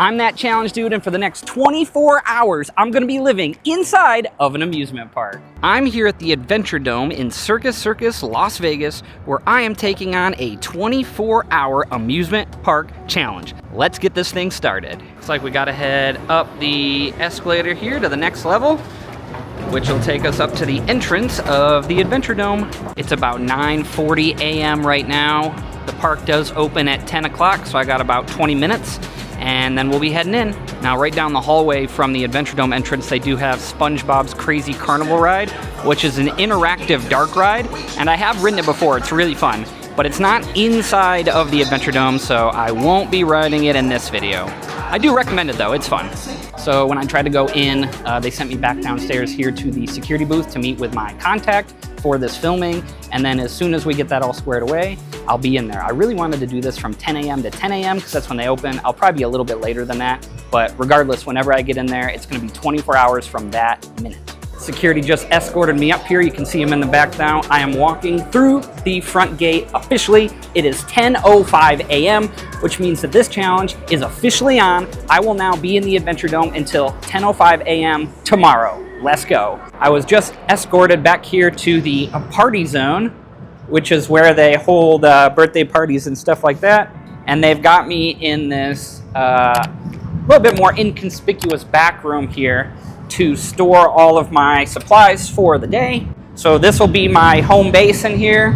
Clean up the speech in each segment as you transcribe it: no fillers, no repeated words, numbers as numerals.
I'm that challenge dude, and for the next 24 hours, I'm gonna be living inside of an amusement park. I'm here at the Adventuredome in Circus Circus Las Vegas, where I am taking on a 24-hour amusement park challenge. Let's get this thing started. Looks like we gotta head up the escalator here to the next level, which will take us up to the entrance of the Adventuredome. It's about 9:40 a.m. right now. The park does open at 10 o'clock, so I got about 20 minutes. And then we'll be heading in. Now, right down the hallway from the Adventuredome entrance, they do have SpongeBob's Crazy Carnival Ride, which is an interactive dark ride, and I have ridden it before. It's really fun, but it's not inside of the Adventuredome, so I won't be riding it in this video. I do recommend it though, it's fun. So when I tried to go in, they sent me back downstairs here to the security booth to meet with my contact for this filming, and then as soon as we get that all squared away, I'll be in there. I really wanted to do this from 10 a.m. to 10 a.m. because that's when they open. I'll probably be a little bit later than that, but regardless, whenever I get in there, it's gonna be 24 hours from that minute. Security just escorted me up here. You can see him in the back now. I am walking through the front gate officially. It is 10:05 a.m., which means that this challenge is officially on. I will now be in the Adventuredome until 10:05 a.m. tomorrow. Let's go. I was just escorted back here to the party zone, which is where they hold birthday parties and stuff like that. And they've got me in this little bit more inconspicuous back room here to store all of my supplies for the day. So this will be my home base in here.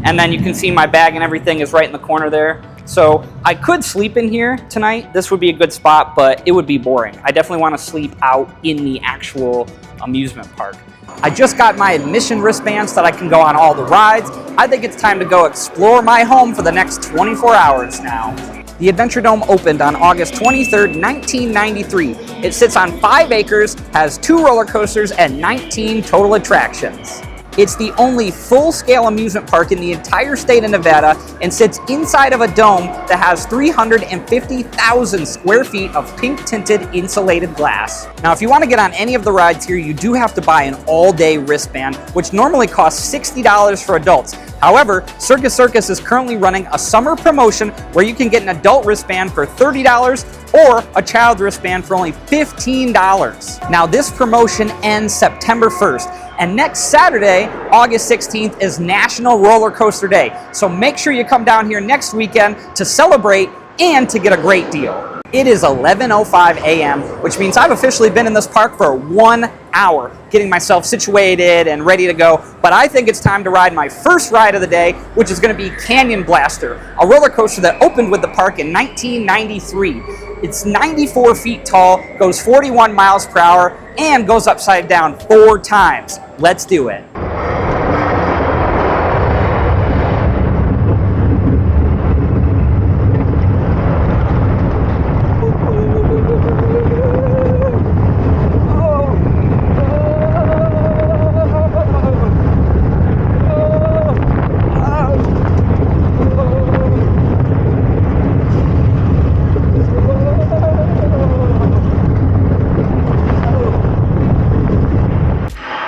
And then you can see my bag and everything is right in the corner there. So I could sleep in here tonight. This would be a good spot, but it would be boring. I definitely want to sleep out in the actual amusement park. I just got my admission wristbands so that I can go on all the rides. I think it's time to go explore my home for the next 24 hours now. The Adventuredome opened on August 23rd, 1993. It sits on 5 acres, has 2 roller coasters, and 19 total attractions. It's the only full-scale amusement park in the entire state of Nevada and sits inside of a dome that has 350,000 square feet of pink-tinted insulated glass. Now, if you want to get on any of the rides here, you do have to buy an all-day wristband, which normally costs $60 for adults. However, Circus Circus is currently running a summer promotion where you can get an adult wristband for $30 or a child wristband for only $15. Now, this promotion ends September 1st. And next Saturday, August 16th, is National Roller Coaster Day. So make sure you come down here next weekend to celebrate and to get a great deal. It is 11:05 a.m., which means I've officially been in this park for 1 hour, getting myself situated and ready to go. But I think it's time to ride my first ride of the day, which is gonna be Canyon Blaster, a roller coaster that opened with the park in 1993. It's 94 feet tall, goes 41 miles per hour, and goes upside down 4 times. Let's do it.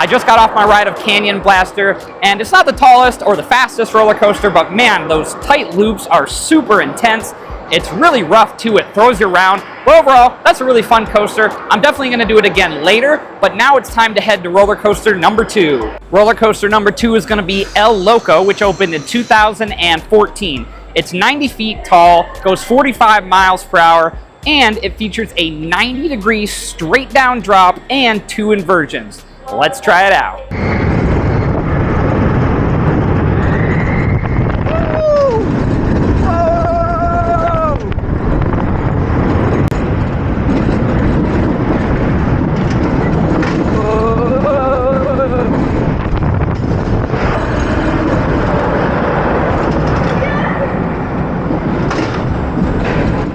I just got off my ride of Canyon Blaster, and it's not the tallest or the fastest roller coaster, but man, those tight loops are super intense. It's really rough too, it throws you around. But overall, that's a really fun coaster. I'm definitely gonna do it again later, but now it's time to head to roller coaster number 2. Roller coaster number 2 is gonna be El Loco, which opened in 2014. It's 90 feet tall, goes 45 miles per hour, and it features a 90-degree straight down drop and 2 inversions. Let's try it out.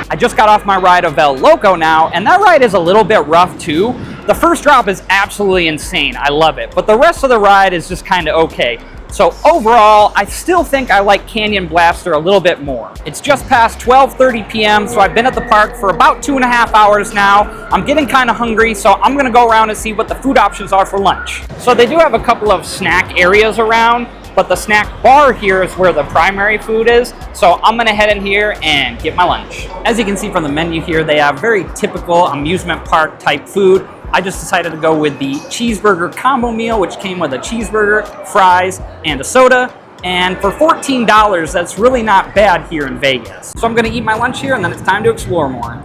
I just got off my ride of El Loco now, and that ride is a little bit rough too. The first drop is absolutely insane. I love it. But the rest of the ride is just kind of okay. So overall, I still think I like Canyon Blaster a little bit more. It's just past 12:30 p.m., so I've been at the park for about 2.5 hours now. I'm getting kind of hungry, so I'm gonna go around and see what the food options are for lunch. So they do have a couple of snack areas around. but the snack bar here is where the primary food is. So I'm gonna head in here and get my lunch. As you can see from the menu here, they have very typical amusement park type food. I just decided to go with the cheeseburger combo meal, which came with a cheeseburger, fries, and a soda. And for $14, that's really not bad here in Vegas. So I'm gonna eat my lunch here and then it's time to explore more.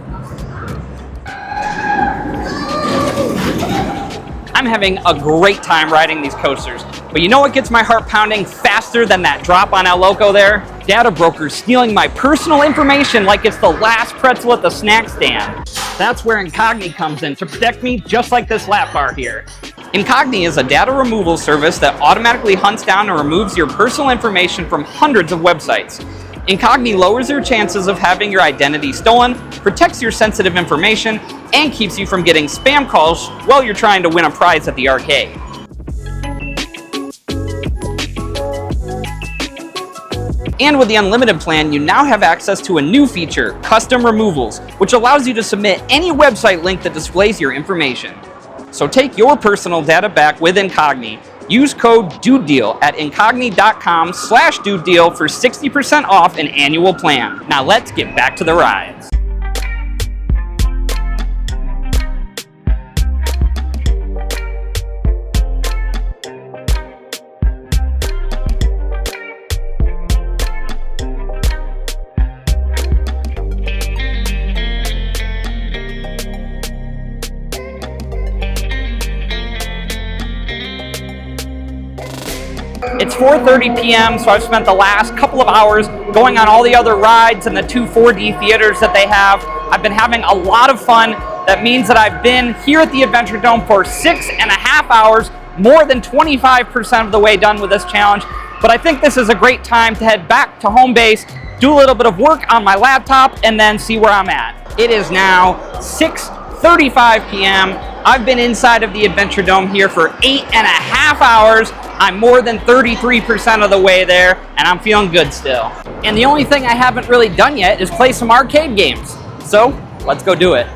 I'm having a great time riding these coasters. But you know what gets my heart pounding faster than that drop on El Loco there? Data brokers stealing my personal information like it's the last pretzel at the snack stand. That's where Incogni comes in to protect me, just like this lap bar here. Incogni is a data removal service that automatically hunts down and removes your personal information from hundreds of websites. Incogni lowers your chances of having your identity stolen, protects your sensitive information, and keeps you from getting spam calls while you're trying to win a prize at the arcade. And with the unlimited plan, you now have access to a new feature, custom removals, which allows you to submit any website link that displays your information. So take your personal data back with Incogni. Use code DUDEDEAL at incogni.com/DUDEDEAL for 60% off an annual plan. Now let's get back to the rides. It's 4:30 p.m., so I've spent the last couple of hours going on all the other rides and the two 4D theaters that they have. I've been having a lot of fun. That means that I've been here at the Adventuredome for 6.5 hours, more than 25% of the way done with this challenge. But I think this is a great time to head back to home base, do a little bit of work on my laptop, and then see where I'm at. It is now 6:35 p.m. I've been inside of the Adventuredome here for 8.5 hours. I'm more than 33% of the way there, and I'm feeling good still. And the only thing I haven't really done yet is play some arcade games. So, let's go do it.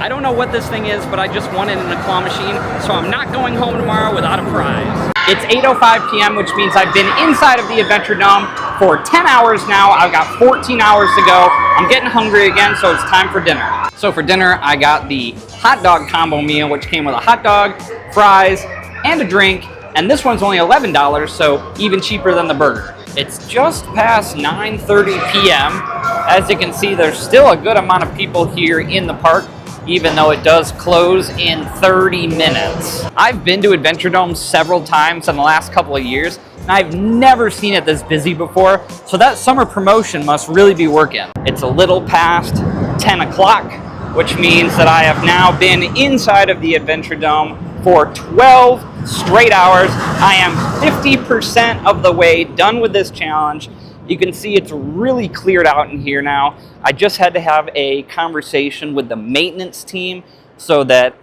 I don't know what this thing is, but I just won it in a claw machine, so I'm not going home tomorrow without a prize. It's 8:05 p.m., which means I've been inside of the Adventuredome for 10 hours now. I've got 14 hours to go. I'm getting hungry again, so it's time for dinner. So for dinner, I got the hot dog combo meal, which came with a hot dog, fries, and a drink, and this one's only $11, so even cheaper than the burger. It's just past 9:30 p.m. As you can see, there's still a good amount of people here in the park, even though it does close in 30 minutes. I've been to Adventuredome several times in the last couple of years, and I've never seen it this busy before, so that summer promotion must really be working. It's a little past 10 o'clock, which means that I have now been inside of the Adventuredome for 12 straight hours. I am 50% of the way done with this challenge. You can see it's really cleared out in here now. I just had to have a conversation with the maintenance team so that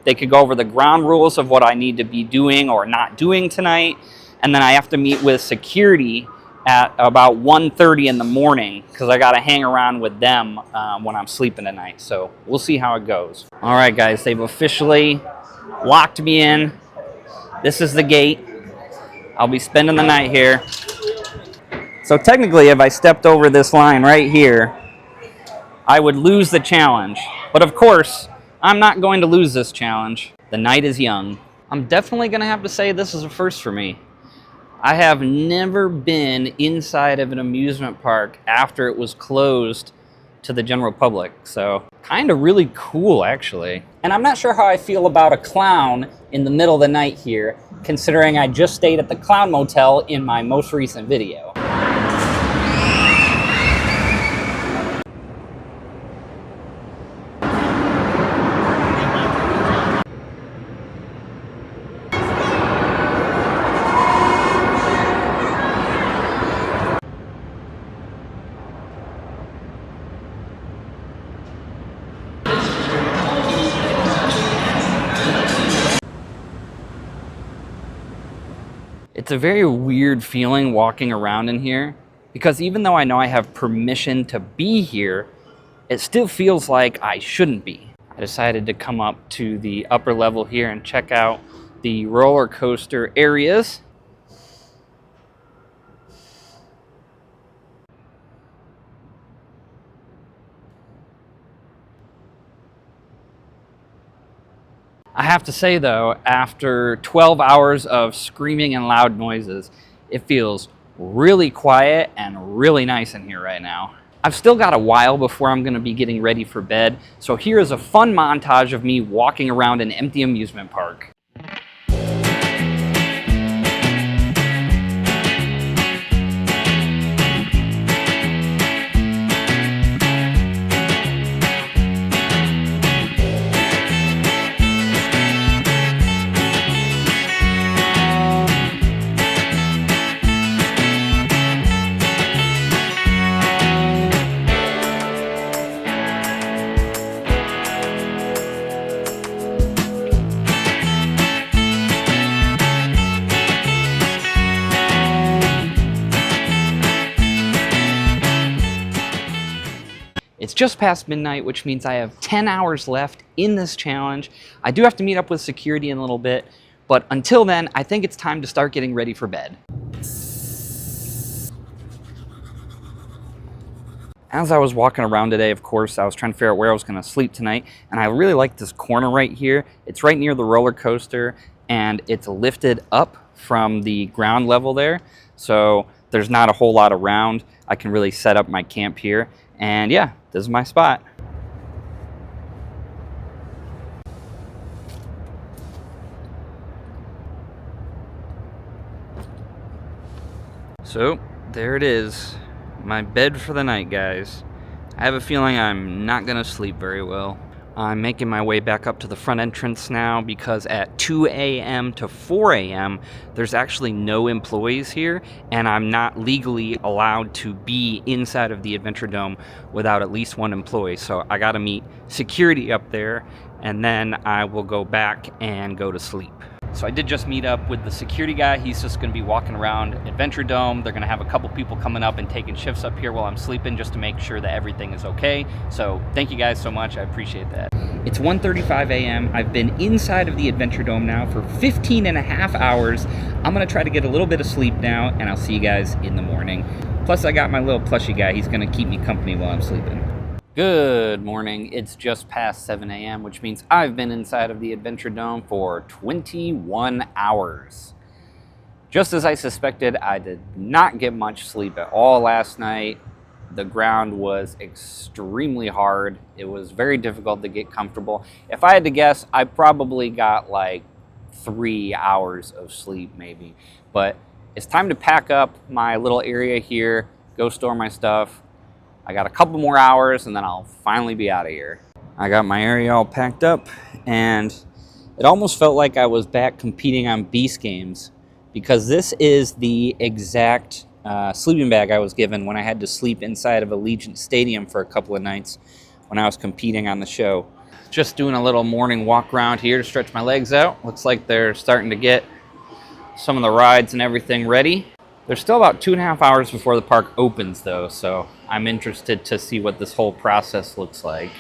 they could go over the ground rules of what I need to be doing or not doing tonight. And then I have to meet with security at about 1:30 in the morning because I got to hang around with them when I'm sleeping tonight. So we'll see how it goes. All right, guys, they've officially locked me in. This is the gate. I'll be spending the night here. So technically, if I stepped over this line right here, I would lose the challenge. But of course, I'm not going to lose this challenge. The night is young. I'm definitely going to have to say this is a first for me. I have never been inside of an amusement park after it was closed to the general public. So kind of really cool, actually. And I'm not sure how I feel about a clown in the middle of the night here, considering I just stayed at the Clown Motel in my most recent video. It's a very weird feeling walking around in here because even though I know I have permission to be here, it still feels like I shouldn't be. I decided to come up to the upper level here and check out the roller coaster areas. I have to say though, after 12 hours of screaming and loud noises, it feels really quiet and really nice in here right now. I've still got a while before I'm going to be getting ready for bed, so here is a fun montage of me walking around an empty amusement park. It's just past midnight, which means I have 10 hours left in this challenge. I do have to meet up with security in a little bit, but until then, I think it's time to start getting ready for bed. As I was walking around today, of course, I was trying to figure out where I was going to sleep tonight, and I really like this corner right here. It's right near the roller coaster, and it's lifted up from the ground level there, so there's not a whole lot around. I can really set up my camp here, and yeah, this is my spot. So, there it is. My bed for the night, guys. I have a feeling I'm not gonna sleep very well. I'm making my way back up to the front entrance now because at 2 a.m. to 4 a.m. there's actually no employees here, and I'm not legally allowed to be inside of the Adventuredome without at least one employee. So I gotta meet security up there, and then I will go back and go to sleep. So I did just meet up with the security guy. He's just going to be walking around Adventuredome. They're going to have a couple people coming up and taking shifts up here while I'm sleeping just to make sure that everything is okay. So thank you guys so much. I appreciate that. It's 1:35 a.m. I've been inside of the Adventuredome now for 15 and a half hours. I'm going to try to get a little bit of sleep now, and I'll see you guys in the morning. Plus, I got my little plushie guy. He's going to keep me company while I'm sleeping. Good morning. It's just past 7 a.m., which means I've been inside of the Adventuredome for 21 hours. Just as I suspected, I did not get much sleep at all last night. The ground was extremely hard. It was very difficult to get comfortable. If I had to guess, I probably got like 3 hours of sleep maybe. But it's time to pack up my little area here, go store my stuff. I got a couple more hours and then I'll finally be out of here. I got my area all packed up, and it almost felt like I was back competing on Beast Games because this is the exact sleeping bag I was given when I had to sleep inside of Allegiant Stadium for a couple of nights when I was competing on the show. Just doing a little morning walk around here to stretch my legs out. Looks like they're starting to get some of the rides and everything ready. There's still about 2.5 hours before the park opens though, so I'm interested to see what this whole process looks like.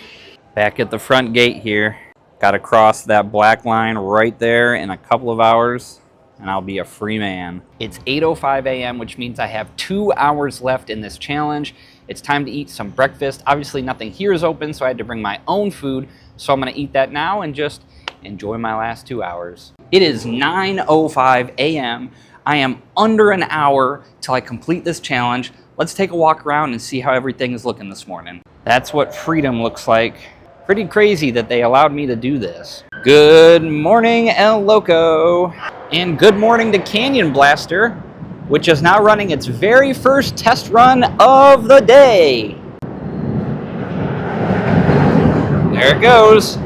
Back at the front gate here, got to cross that black line right there in a couple of hours, and I'll be a free man. It's 8:05 a.m., which means I have 2 hours left in this challenge. It's time to eat some breakfast. Obviously nothing here is open, so I had to bring my own food, so I'm gonna eat that now and just enjoy my last 2 hours. It is 9:05 a.m. I am under an hour till I complete this challenge. Let's take a walk around and see how everything is looking this morning. That's what freedom looks like. Pretty crazy that they allowed me to do this. Good morning, El Loco. And good morning to Canyon Blaster, which is now running its very first test run of the day. There it goes.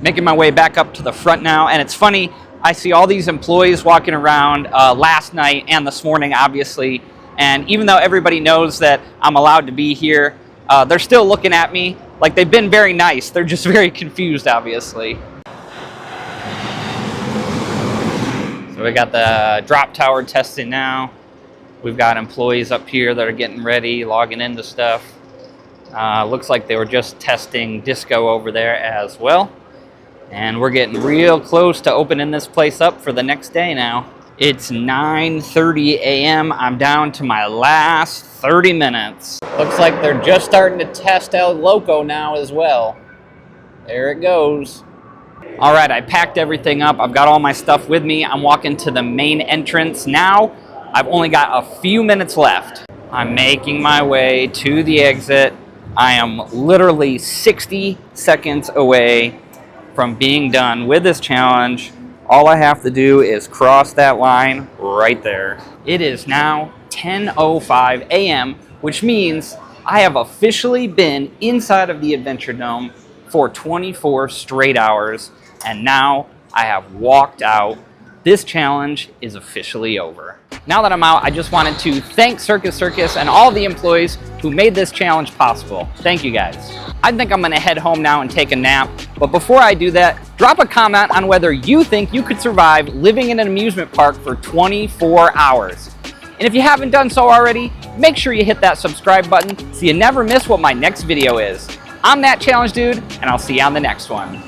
Making my way back up to the front now, and it's funny, I see all these employees walking around last night and this morning, obviously, and even though everybody knows that I'm allowed to be here, they're still looking at me Like, they've been very nice. They're just very confused, obviously. So we got the drop tower testing now. We've got employees up here that are getting ready, logging into stuff. Looks like they were just testing disco over there as well. And we're getting real close to opening this place up for the next day now. It's 9:30 a.m. I'm down to my last 30 minutes. Looks like they're just starting to test El Loco now as well. There it goes. All right, I packed everything up. I've got all my stuff with me. I'm walking to the main entrance now. I've only got a few minutes left. I'm making my way to the exit. I am literally 60 seconds away from being done with this challenge. All I have to do is cross that line right there. It is now 10:05 a.m., which means I have officially been inside of the Adventuredome for 24 straight hours, and now I have walked out. This challenge is officially over. Now that I'm out, I just wanted to thank Circus Circus and all the employees who made this challenge possible. Thank you guys. I think I'm gonna head home now and take a nap, but before I do that, drop a comment on whether you think you could survive living in an amusement park for 24 hours. And if you haven't done so already, make sure you hit that subscribe button so you never miss what my next video is. I'm that challenge dude, and I'll see you on the next one.